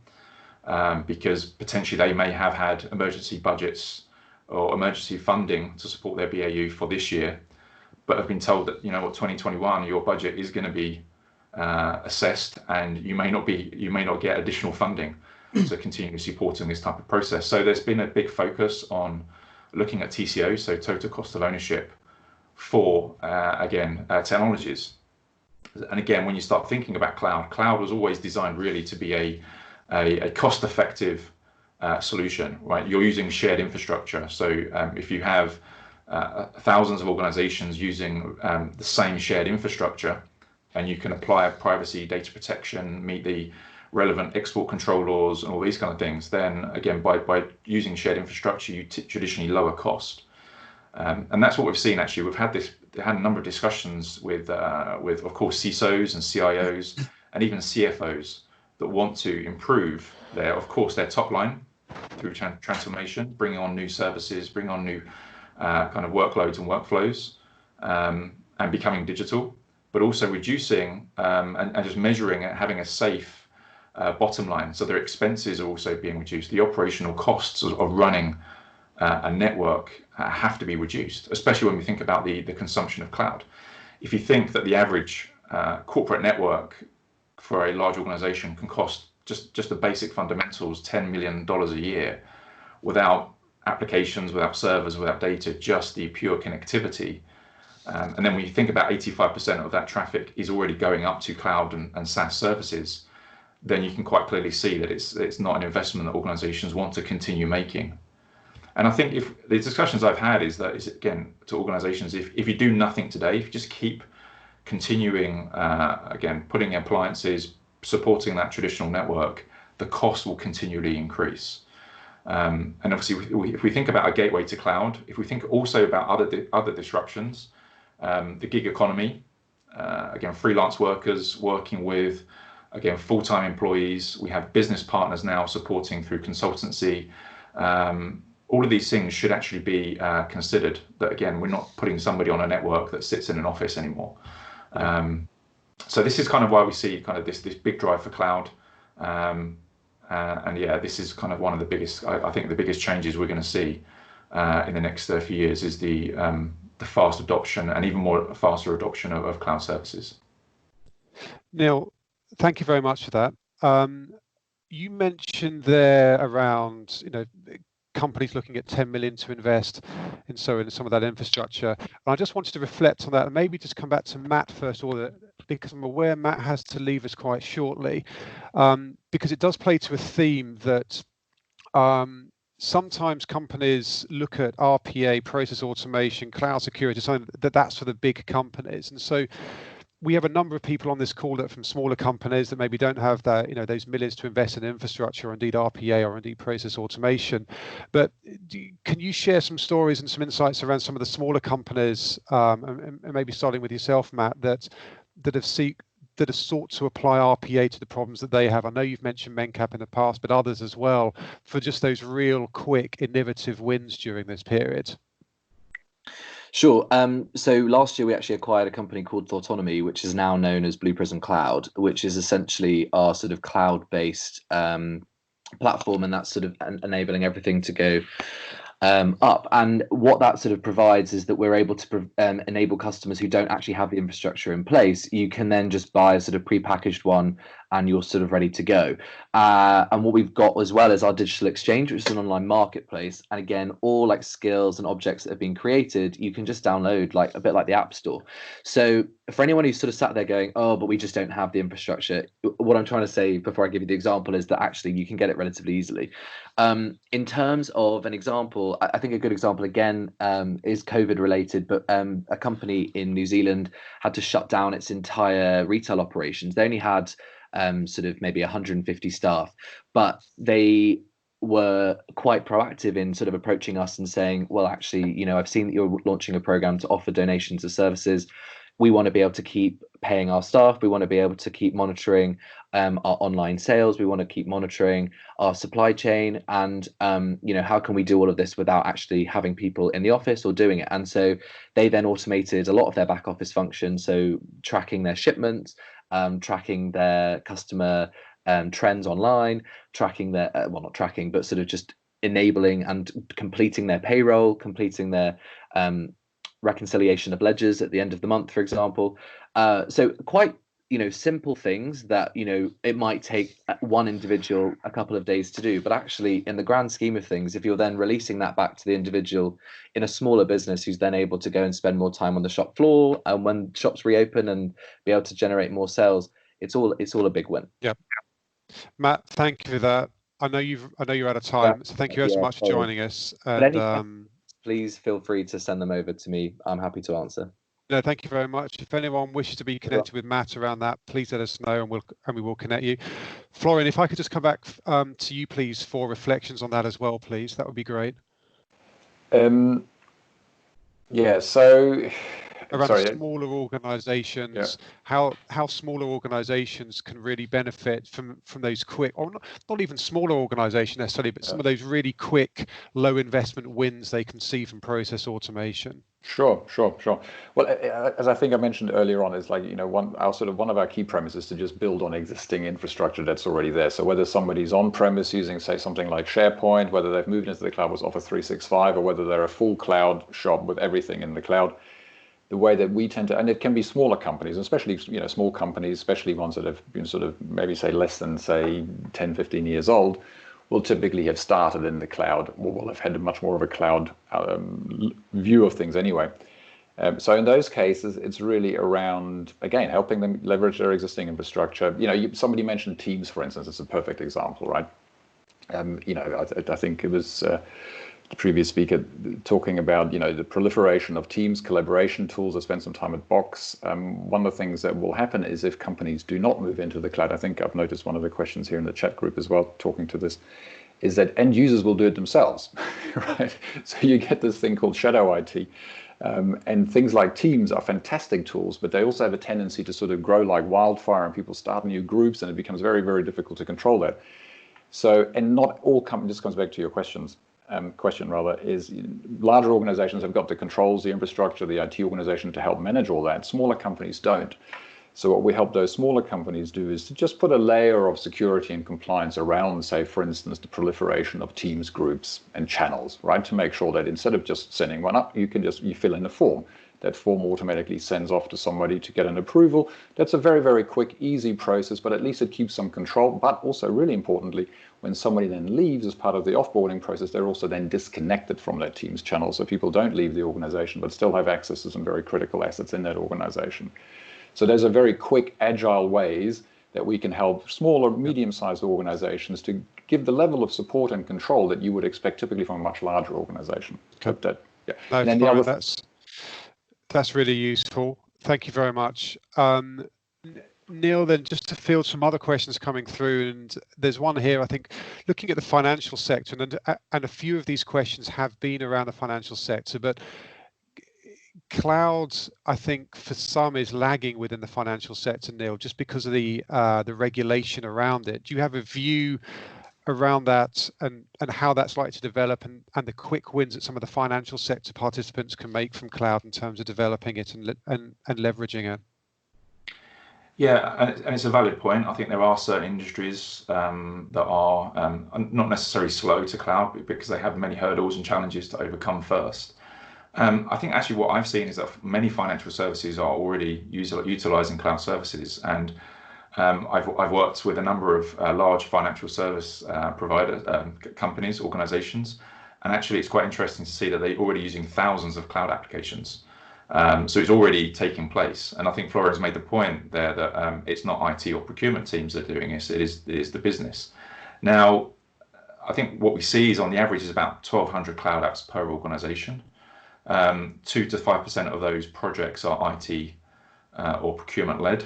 because potentially they may have had emergency budgets or emergency funding to support their BAU for this year, but have been told that, you know what, 2021, your budget is going to be assessed, and you may not get additional funding to continue supporting this type of process. So there's been a big focus on looking at TCO, so total cost of ownership, for technologies. And again, when you start thinking about cloud was always designed really to be a cost-effective solution, right? You're using shared infrastructure. So if you have thousands of organizations using the same shared infrastructure, and you can apply privacy, data protection, meet the relevant export control laws and all these kind of things, then again, by using shared infrastructure, you traditionally lower cost. And that's what we've seen. Actually, we've had a number of discussions with of course CISOs and CIOs and even CFOs that want to improve their top line through transformation, bringing on new services, bringing on new kind of workloads and workflows, and becoming digital, but also reducing and just measuring and having a safe bottom line. So their expenses are also being reduced. The operational costs of running a network have to be reduced, especially when we think about the consumption of cloud. If you think that the average corporate network for a large organization can cost just the basic fundamentals $10 million a year, without applications, without servers, without data, just the pure connectivity. And then when you think about 85% of that traffic is already going up to cloud and SaaS services, then you can quite clearly see that it's not an investment that organizations want to continue making. And I think if the discussions I've had is again, to organizations, if you do nothing today, if you just keep continuing, again, putting appliances, supporting that traditional network, the cost will continually increase. And obviously, if we think about a gateway to cloud, if we think also about other disruptions, the gig economy, again, freelance workers working with, again, full-time employees, we have business partners now supporting through consultancy. All of these things should actually be considered, that again, we're not putting somebody on a network that sits in an office anymore. So this is kind of why we see kind of this big drive for cloud. And yeah, this is kind of one of the biggest, I think the biggest changes we're going to see in the next few years is the fast adoption and even more faster adoption of cloud services. Neil, thank you very much for that. You mentioned there around, companies looking at 10 million to invest in some of that infrastructure. And I just wanted to reflect on that and maybe just come back to Matt first, because I'm aware Matt has to leave us quite shortly, because it does play to a theme that sometimes companies look at RPA, process automation, cloud security, something that's for the big companies. And so we have a number of people on this call that are from smaller companies that maybe don't have that, those millions to invest in infrastructure, or indeed RPA, or indeed process automation. But can you share some stories and some insights around some of the smaller companies, and maybe starting with yourself, Matt, that have sought to apply RPA to the problems that they have? I know you've mentioned MenCap in the past, but others as well, for just those real quick, innovative wins during this period. Sure. So last year we actually acquired a company called Thoughtonomy, which is now known as Blue Prism Cloud, which is essentially our sort of cloud-based platform, and that's sort of enabling everything to go up. And what that sort of provides is that we're able to enable customers who don't actually have the infrastructure in place. You can then just buy a sort of prepackaged one and you're sort of ready to go. And what we've got as well is our digital exchange, which is an online marketplace. And again, all like skills and objects that have been created, you can just download, like a bit like the App Store. So for anyone who's sort of sat there going, oh, but we just don't have the infrastructure, what I'm trying to say before I give you the example is that actually you can get it relatively easily. In terms of an example, I think a good example again is COVID related, but a company in New Zealand had to shut down its entire retail operations. They only had sort of maybe 150 staff, but they were quite proactive in sort of approaching us and saying, well, actually, I've seen that you're launching a program to offer donations of services. We want to be able to keep paying our staff. We want to be able to keep monitoring our online sales. We want to keep monitoring our supply chain. And, how can we do all of this without actually having people in the office or doing it? And so they then automated a lot of their back office functions. So tracking their shipments, tracking their customer trends online, tracking their, well, not tracking, but sort of just enabling and completing their payroll, completing their reconciliation of ledgers at the end of the month, for example. So quite simple things that, it might take one individual a couple of days to do. But actually, in the grand scheme of things, if you're then releasing that back to the individual in a smaller business who's then able to go and spend more time on the shop floor, and when shops reopen and be able to generate more sales, it's all a big win. Yep. Matt, thank you for that. I know you're out of time, so thank you so much for joining us. And please feel free to send them over to me. I'm happy to answer. No, thank you very much. If anyone wishes to be connected with Matt around that, please let us know, and we will connect you. Florian, if I could just come back to you, please, for reflections on that as well, please. That would be great. Yeah. So around smaller organisations, how smaller organisations can really benefit from those quick, or not even smaller organisations necessarily, but some of those really quick, low investment wins they can see from process automation. Sure. Well, as I think I mentioned earlier on, it's like, one of our key premises to just build on existing infrastructure that's already there. So whether somebody's on premise using, say, something like SharePoint, whether they've moved into the cloud with Office 365, or whether they're a full cloud shop with everything in the cloud, the way that we tend to, and it can be smaller companies, especially, small companies, especially ones that have been sort of maybe say less than, say, 10, 15 years old, will typically have started in the cloud, or will have had much more of a cloud view of things anyway. So in those cases, it's really around, again, helping them leverage their existing infrastructure. Somebody mentioned Teams, for instance. It's a perfect example, right? I think it was the previous speaker talking about, the proliferation of Teams collaboration tools. I spent some time at Box. One of the things that will happen is if companies do not move into the cloud, I think I've noticed one of the questions here in the chat group as well, talking to this, is that end users will do it themselves, right? So you get this thing called shadow IT. And things like Teams are fantastic tools, but they also have a tendency to sort of grow like wildfire, and people start new groups, and it becomes very, very difficult to control that. So, and not all companies, this comes back to your question rather, is larger organizations have got the controls, the infrastructure, the IT organization to help manage all that. Smaller companies don't. So what we help those smaller companies do is to just put a layer of security and compliance around, say, for instance, the proliferation of Teams groups and channels, right? To make sure that instead of just sending one up, you fill in a form. That form automatically sends off to somebody to get an approval. That's a very, very quick, easy process, but at least it keeps some control. But also, really importantly, when somebody then leaves as part of the offboarding process, they're also then disconnected from that Teams channel. So people don't leave the organization, but still have access to some very critical assets in that organization. So there's a very quick, agile ways that we can help small or medium-sized organizations to give the level of support and control that you would expect typically from a much larger organization. Okay. And then that's really useful. Thank you very much. Neil, then just to field some other questions coming through, and there's one here, I think, looking at the financial sector, and a few of these questions have been around the financial sector, but cloud, I think, for some is lagging within the financial sector, Neil, just because of the regulation around it. Do you have a view around that and how that's likely to develop, and the quick wins that some of the financial sector participants can make from cloud in terms of developing it and leveraging it? Yeah, and it's a valid point. I think there are certain industries that are not necessarily slow to cloud because they have many hurdles and challenges to overcome first. I think actually what I've seen is that many financial services are already utilizing cloud services, and I've worked with a number of large financial service provider companies, organizations, and actually it's quite interesting to see that they're already using thousands of cloud applications. So it's already taking place, and I think Florian's made the point there that it's not IT or procurement teams that are doing this; it is the business. Now, I think what we see is on the average is about 1,200 cloud apps per organization. 2 to 5% of those projects are IT or procurement led.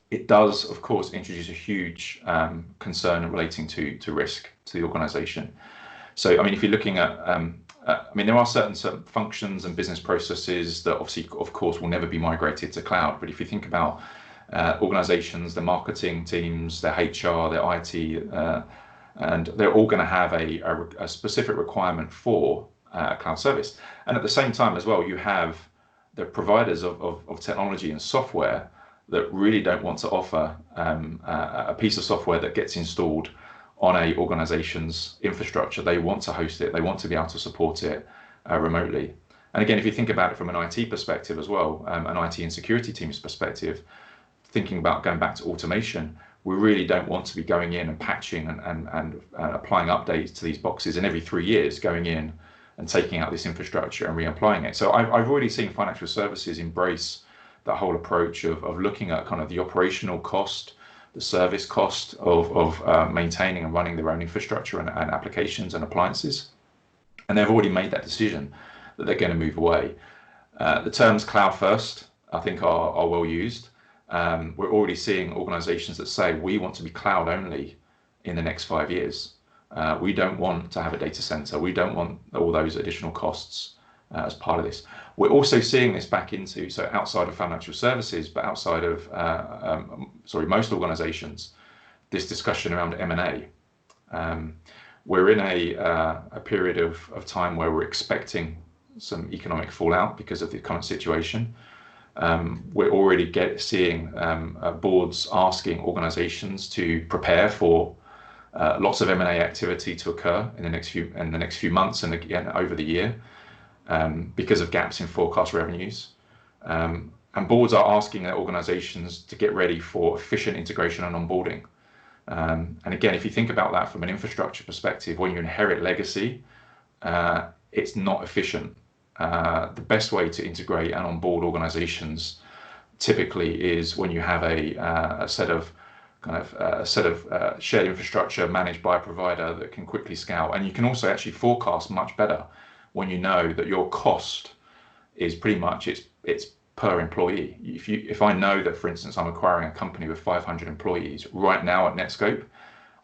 It does, of course, introduce a huge concern relating to risk to the organization. So, I mean, if you're looking at there are certain functions and business processes that obviously, of course, will never be migrated to cloud. But if you think about organizations, their marketing teams, their HR, their IT, and they're all going to have a specific requirement for a cloud service. And at the same time as well, you have the providers of technology and software that really don't want to offer a piece of software that gets installed on a organization's infrastructure. They want to host it. They want to be able to support it remotely. And again, if you think about it from an IT perspective as well, an IT and security team's perspective, thinking about going back to automation, we really don't want to be going in and patching and applying updates to these boxes, and every 3 years going in and taking out this infrastructure and reapplying it. So I've already seen financial services embrace that whole approach of looking at kind of the operational cost, the service cost of maintaining and running their own infrastructure and applications and appliances. And they've already made that decision that they're going to move away. The terms cloud first, I think, are well used. We're already seeing organizations that say we want to be cloud only in the next 5 years. We don't want to have a data center. We don't want all those additional costs as part of this. We're also seeing this back into, so outside of financial services, but outside of, most organizations, this discussion around M&A. We're in a period of time where we're expecting some economic fallout because of the current situation. We're already seeing boards asking organizations to prepare for lots of M&A activity to occur in the next few months and again over the year because of gaps in forecast revenues. And boards are asking their organizations to get ready for efficient integration and onboarding. And again, if you think about that from an infrastructure perspective, when you inherit legacy, it's not efficient. The best way to integrate and onboard organizations typically is when you have a set of shared infrastructure managed by a provider that can quickly scale. And you can also actually forecast much better when you know that your cost is pretty much it's per employee. If I know that, for instance, I'm acquiring a company with 500 employees right now at Netscope,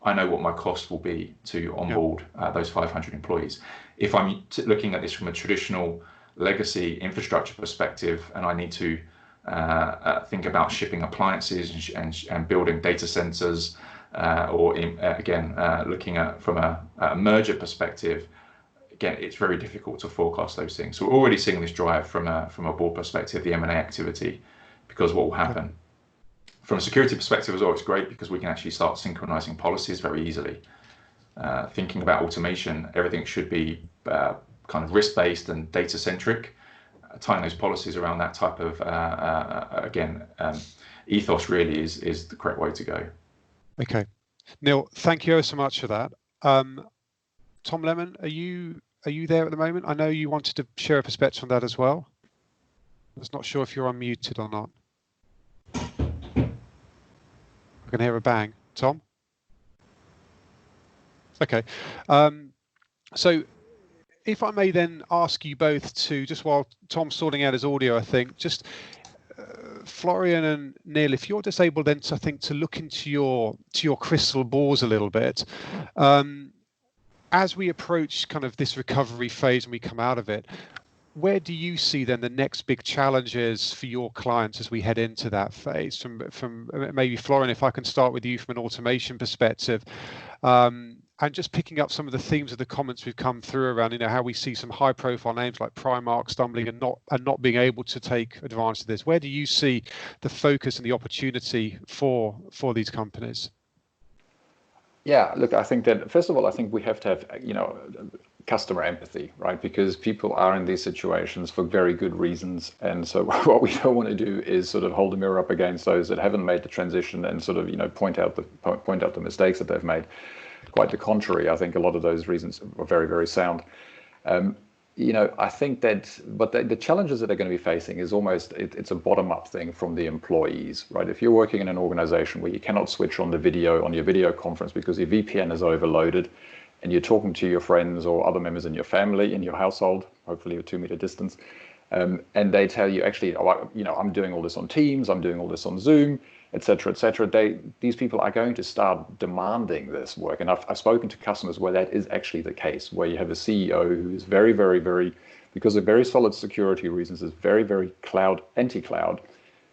I know what my cost will be to onboard those 500 employees. If I'm looking at this from a traditional legacy infrastructure perspective, and I need to think about shipping appliances and building data centers, looking at from a merger perspective, again, it's very difficult to forecast those things. So we're already seeing this drive from a board perspective, the M&A activity, because what will happen. From a security perspective as well, it's great because we can actually start synchronizing policies very easily. Thinking about automation, everything should be kind of risk-based and data-centric. Tying those policies around that type of, ethos really is the correct way to go. Okay. Neil, thank you so much for that. Tom Lemon, are you there at the moment? I know you wanted to share a perspective on that as well. I was not sure if you're unmuted or not. I can hear a bang. Tom? Okay. So if I may then ask you both to, just while Tom's sorting out his audio, I think, just Florian and Neil, if you're just able then to look into your crystal balls a little bit, as we approach kind of this recovery phase and we come out of it, where do you see then the next big challenges for your clients as we head into that phase? From maybe Florian, if I can start with you from an automation perspective, and just picking up some of the themes of the comments we've come through around, how we see some high-profile names like Primark stumbling and not being able to take advantage of this. Where do you see the focus and the opportunity for these companies? Yeah, look, I think that first of all, I think we have to have customer empathy, right? Because people are in these situations for very good reasons, and so what we don't want to do is sort of hold a mirror up against those that haven't made the transition and sort of point out the mistakes that they've made. Quite the contrary, I think a lot of those reasons are very, very sound. I think that, but the challenges that they're going to be facing is almost, it's a bottom-up thing from the employees, right? If you're working in an organization where you cannot switch on your video conference because your VPN is overloaded, and you're talking to your friends or other members in your family, in your household, hopefully a 2-meter distance, and they tell you, actually, I'm doing all this on Teams, I'm doing all this on Zoom, etc., etc. These people are going to start demanding this work, and I've spoken to customers where that is actually the case, where you have a CEO who is very, very, very, because of very solid security reasons, is very, very anti-cloud.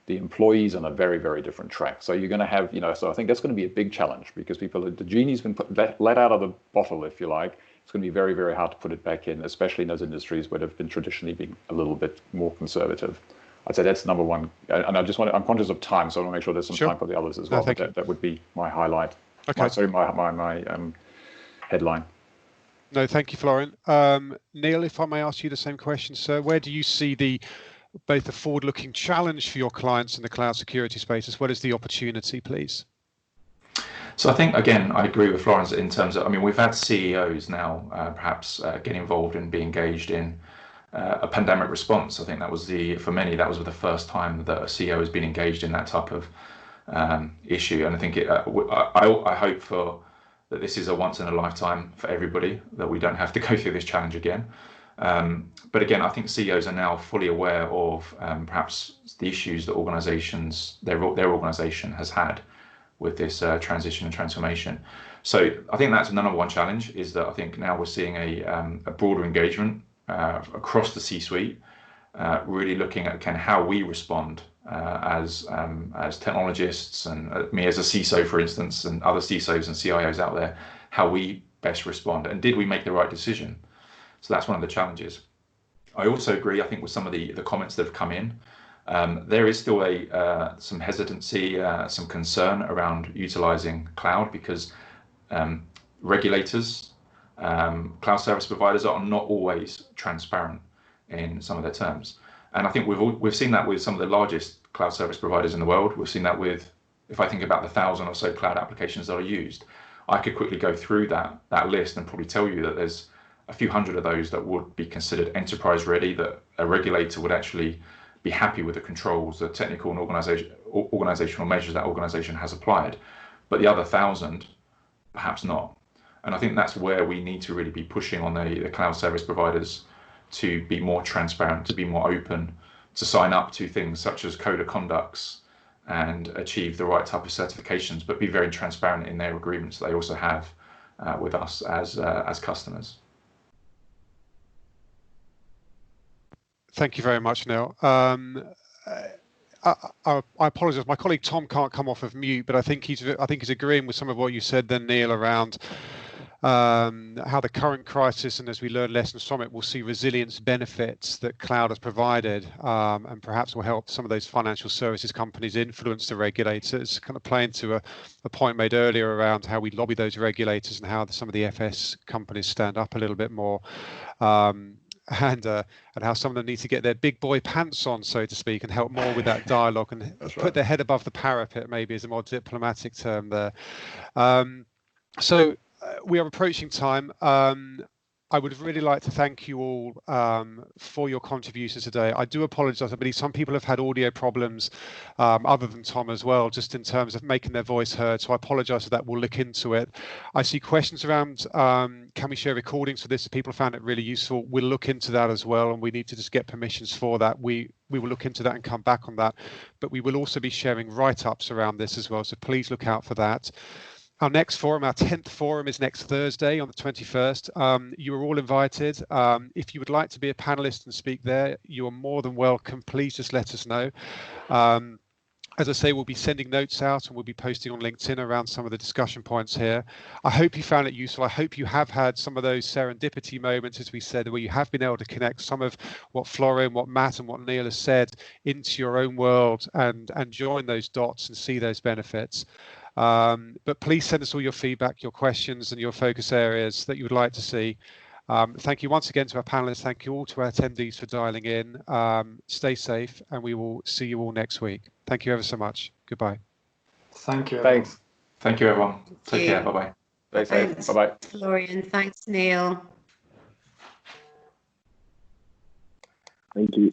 The employees on a very, very different track. So you're going to have, so I think that's going to be a big challenge because the genie's been let out of the bottle, if you like. It's going to be very, very hard to put it back in, especially in those industries where they've been traditionally being a little bit more conservative. I'd say that's number one. And I'm conscious of time, so I want to make sure there's some time for the others as well. But that would be my highlight. Okay. My headline. No, thank you, Florian. Neil, if I may ask you the same question, sir, where do you see both the forward-looking challenge for your clients in the cloud security space as well as the opportunity, please? So I think, again, I agree with Florence in terms of, I mean, we've had CEOs now perhaps get involved and be engaged in a pandemic response. I think that was for many, that was the first time that a CEO has been engaged in that type of issue. And I think I hope that this is a once in a lifetime for everybody, that we don't have to go through this challenge again. But again, I think CEOs are now fully aware of perhaps the issues that organizations, their organization has had with this transition and transformation. So I think that's the number one challenge, is that I think now we're seeing a broader engagement across the C-suite, really looking at how we respond as technologists, and me as a CISO, for instance, and other CISOs and CIOs out there, how we best respond, and did we make the right decision? So that's one of the challenges. I also agree, I think, with some of the comments that have come in. There is still some hesitancy, some concern around utilizing cloud, because regulators, cloud service providers are not always transparent in some of their terms. And I think we've seen that with some of the largest cloud service providers in the world. We've seen that with, if I think about the 1,000 or so cloud applications that are used, I could quickly go through that list and probably tell you that there's a few hundred of those that would be considered enterprise ready, that a regulator would actually be happy with the controls, the technical and organizational measures that organization has applied. But the other 1,000, perhaps not. And I think that's where we need to really be pushing on the cloud service providers to be more transparent, to be more open, to sign up to things such as code of conducts and achieve the right type of certifications, but be very transparent in their agreements they also have with us as customers. Thank you very much, Neil. I apologise. My colleague Tom can't come off of mute, but I think he's agreeing with some of what you said then, Neil, around how the current crisis, and as we learn lessons from it, we'll see resilience benefits that cloud has provided, and perhaps will help some of those financial services companies influence the regulators, kind of playing to a point made earlier around how we lobby those regulators and how some of the FS companies stand up a little bit more. And how some of them need to get their big boy pants on, so to speak, and help more with that dialogue and put their head above the parapet, maybe is a more diplomatic term there. So we are approaching time. I would really like to thank you all for your contributions today. I do apologise. I believe some people have had audio problems, other than Tom as well, just in terms of making their voice heard. So I apologise for that. We'll look into it. I see questions around, can we share recordings for this if people found it really useful? We'll look into that as well, and we need to just get permissions for that. We will look into that and come back on that. But we will also be sharing write-ups around this as well, so please look out for that. Our next forum, our 10th forum, is next Thursday on the 21st. You are all invited. If you would like to be a panelist and speak there, you are more than welcome. Please just let us know. As I say, we'll be sending notes out and we'll be posting on LinkedIn around some of the discussion points here. I hope you found it useful. I hope you have had some of those serendipity moments, as we said, where you have been able to connect some of what Florian, what Matt and what Neil has said into your own world and join those dots and see those benefits. But please send us all your feedback, your questions and your focus areas that you would like to see. Thank you once again to our panelists. Thank you all to our attendees for dialing in. Stay safe, and we will see you all next week. Thank you ever so much. Goodbye. Thank you. Everyone. Thanks. Thank you, everyone. Take care. Bye-bye. Stay safe. Thanks, Bye-bye. Florian. Thanks, Neil. Thank you.